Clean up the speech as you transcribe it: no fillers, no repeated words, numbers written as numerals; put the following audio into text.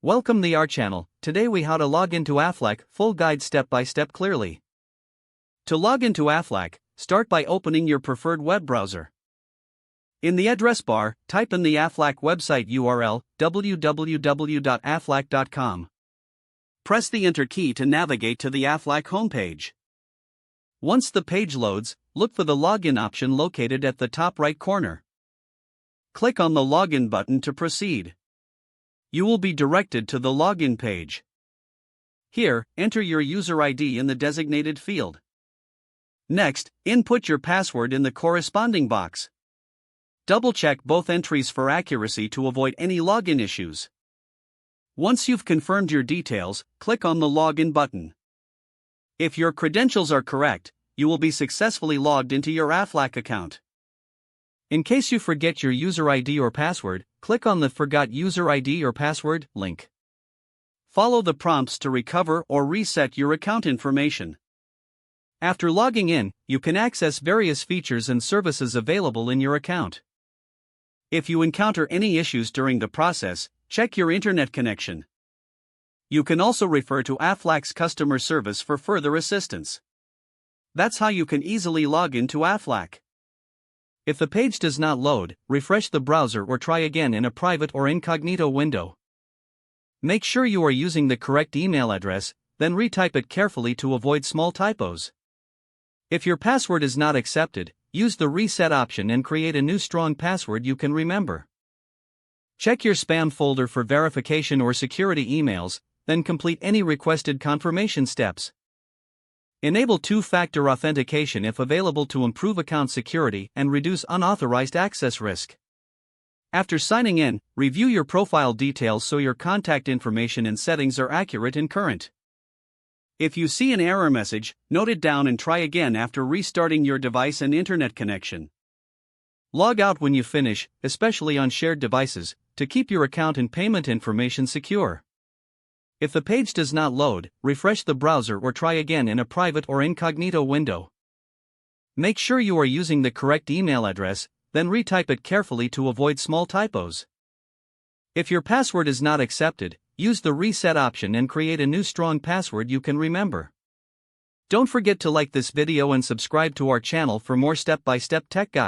Welcome to our channel. Today we how to log into Aflac, full guide step by step clearly. To log into Aflac, start by opening your preferred web browser. In the address bar, type in the Aflac website URL, www.aflac.com. Press the Enter key to navigate to the Aflac homepage. Once the page loads, look for the login option located at the top right corner. Click on the login button to proceed. You will be directed to the login page. Here, enter your user ID in the designated field. Next, input your password in the corresponding box. Double-check both entries for accuracy to avoid any login issues. Once you've confirmed your details, click on the Login button. If your credentials are correct, you will be successfully logged into your Aflac account. In case you forget your user ID or password, click on the Forgot User ID or Password link. Follow the prompts to recover or reset your account information. After logging in, you can access various features and services available in your account. If you encounter any issues during the process, check your internet connection. You can also refer to Aflac's customer service for further assistance. That's how you can easily log into Aflac. If the page does not load, refresh the browser or try again in a private or incognito window. Make sure you are using the correct email address, then retype it carefully to avoid small typos. If your password is not accepted, use the reset option and create a new strong password you can remember. Check your spam folder for verification or security emails, then complete any requested confirmation steps. Enable two-factor authentication if available to improve account security and reduce unauthorized access risk. After signing in, review your profile details so your contact information and settings are accurate and current. If you see an error message, note it down and try again after restarting your device and internet connection. Log out when you finish, especially on shared devices, to keep your account and payment information secure. If the page does not load, refresh the browser or try again in a private or incognito window. Make sure you are using the correct email address, then retype it carefully to avoid small typos. If your password is not accepted, use the reset option and create a new strong password you can remember. Don't forget to like this video and subscribe to our channel for more step-by-step tech guides.